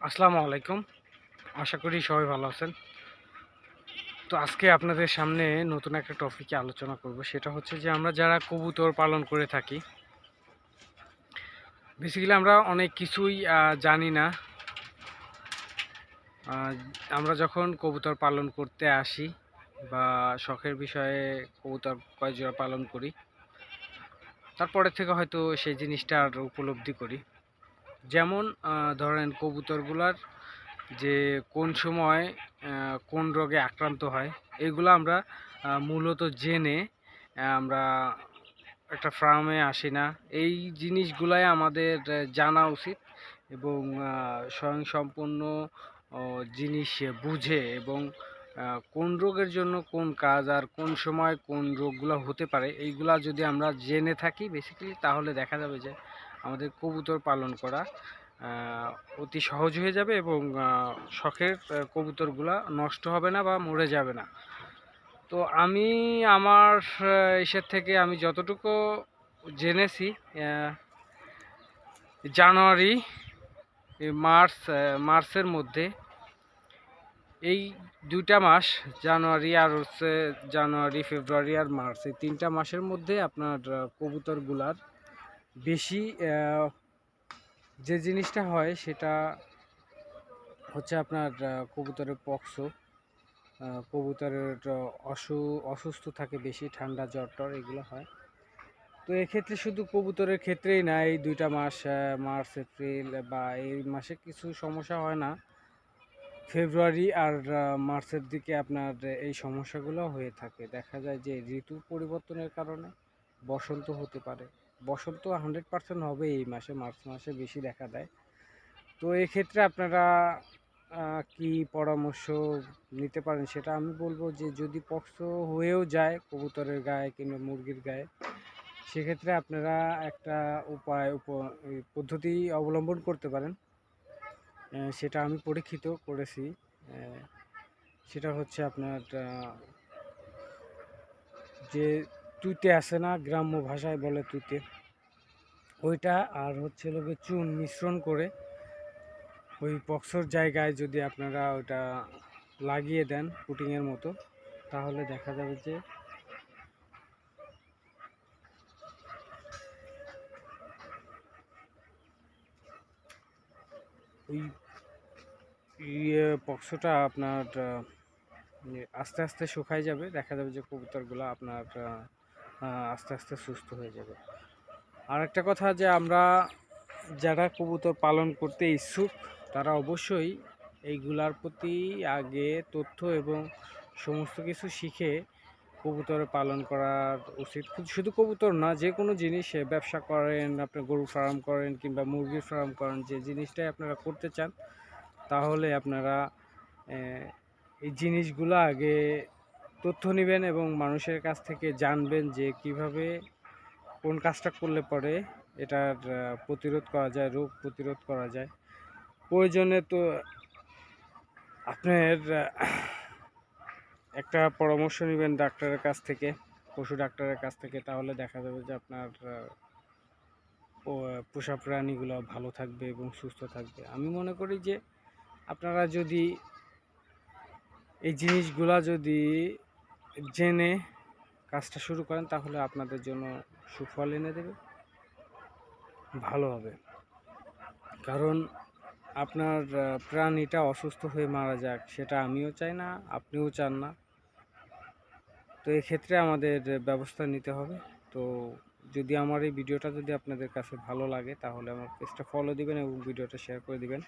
আসসালামু আলাইকুম। আশা করি সবাই ভালো আছেন। তো আজকে আপনাদের সামনে নতুন একটা টপিকে আলোচনা করব। সেটা হচ্ছে যে আমরা যারা কবুতর পালন করে থাকি, বেসিক্যালি আমরা অনেক কিছুই জানি না। আ আমরা যখন কবুতর পালন করতে আসি বা শখের বিষয়ে কবুতর কয় জোড়া পালন করি, তারপরে থেকে হয়তো সেই জিনিসটা আর উপলব্ধি করি। যেমন ধরেন কবুতরগুলার যে কোন সময় কোন রোগে আক্রান্ত হয়, এগুলো আমরা মূলত জেনে আমরা একটা ফার্মে আসি না। এই জিনিসগুলাই আমাদের জানা উচিত এবং স্বয়ংসম্পূর্ণ জিনিস বুঝে এবং কোন রোগের জন্য কোন কাজ আর কোন সময় কোন রোগগুলো হতে পারে, এইগুলা যদি আমরা জেনে থাকি বেসিক্যালি, তাহলে দেখা যাবে যে আমাদের কবুতর পালন করা অতি সহজ হয়ে যাবে এবং শখের কবুতরগুলা নষ্ট হবে না বা মরে যাবে না। তো আমি আমার ইসের থেকে আমি যতটুকু জেনেছি, জানুয়ারি মার্চের মধ্যে, এই দুইটা মাস, জানুয়ারি আর হচ্ছে জানুয়ারি, ফেব্রুয়ারি আর মার্চ, এই তিনটা মাসের মধ্যে আপনার কবুতরগুলার বেশি যে জিনিসটা হয় সেটা হচ্ছে আপনার কবুতরের পক্সো, কবুতরের অসুস্থ থাকে বেশি, ঠান্ডা জ্বর টর এগুলো হয়। তো এক্ষেত্রে শুধু কবুতরের ক্ষেত্রেই না, এই দুইটা মাস মার্চ এপ্রিল বা এই মাসে কিছু সমস্যা হয় না, ফেব্রুয়ারি আর মার্চের দিকে আপনার এই সমস্যাগুলো হয়ে থাকে। দেখা যায় যে ঋতু পরিবর্তনের কারণে বসন্ত হতে পারে। বসন্ত 100% হবে এই মাসে, মার্চ মাসে বেশি দেখা দেয়। তো এক্ষেত্রে আপনারা কি পরামর্শ নিতে পারেন সেটা আমি বলবো যে যদি পক্স হয়েও যায় কবুতরের গায়ে কিংবা মুরগির গায়ে, সেক্ষেত্রে আপনারা একটা পদ্ধতি অবলম্বন করতে পারেন। সেটা আমি পরীক্ষিত করেছি। সেটা হচ্ছে আপনার যে তুঁতে আছে না, গ্রাম্য ভাষায় বলে তুঁতে, ওইটা আর হচ্ছে লোকে চুন মিশ্রণ করে ওই পক্সর জায়গায় যদি আপনারা ওটা লাগিয়ে দেন পুটিংয়ের মতো, তাহলে দেখা যাবে যে ওই পক্সটা আপনার আস্তে আস্তে শুকায় যাবে। দেখা যাবে যে কবুতরগুলো আপনার আস্তে আস্তে সুস্থ হয়ে যাবে। আর একটা কথা, যে আমরা যারা কবুতর পালন করতে ইচ্ছুক তারা অবশ্যই এইগুলার প্রতি আগে তথ্য এবং সমস্ত কিছু শিখে কবুতর পালন করার উচিত। শুধু কবুতর না, যে কোনো জিনিস, ব্যবসা করেন, আপনি গরু ফার্ম করেন কিংবা মুরগির ফার্ম করেন, যে জিনিসটাই আপনারা করতে চান, তাহলে আপনারা এই জিনিসগুলো আগে তথ্য নেবেন এবং মানুষের কাছ থেকে জানবেন যে কিভাবে কোন কাজটা করলে পরে এটার প্রতিরোধ করা যায়, রোগ প্রতিরোধ করা যায়। প্রয়োজনে তো আপনার একটা পরামর্শ নেবেন ডাক্তারের কাছ থেকে, পশু ডাক্তারের কাছ থেকে, তাহলে দেখা যাবে যে আপনার পোষা প্রাণীগুলো ভালো থাকবে এবং সুস্থ থাকবে। আমি মনে করি যে আপনারা যদি এই জিনিসগুলা যদি জেনে কাজটা শুরু করেন, তাহলে আপনাদের জন্য সুফল এনে দেবে, ভালো হবে। কারণ আপনার প্রাণীটা অসুস্থ হয়ে মারা যাক, সেটা আমিও চাই না, আপনিও চান না। তো এক্ষেত্রে আমাদের ব্যবস্থা নিতে হবে। তো যদি আমার এই ভিডিওটা যদি আপনাদের কাছে ভালো লাগে, তাহলে আমার পেজটা ফলো দিবেন এবং ভিডিওটা শেয়ার করে দিবেন।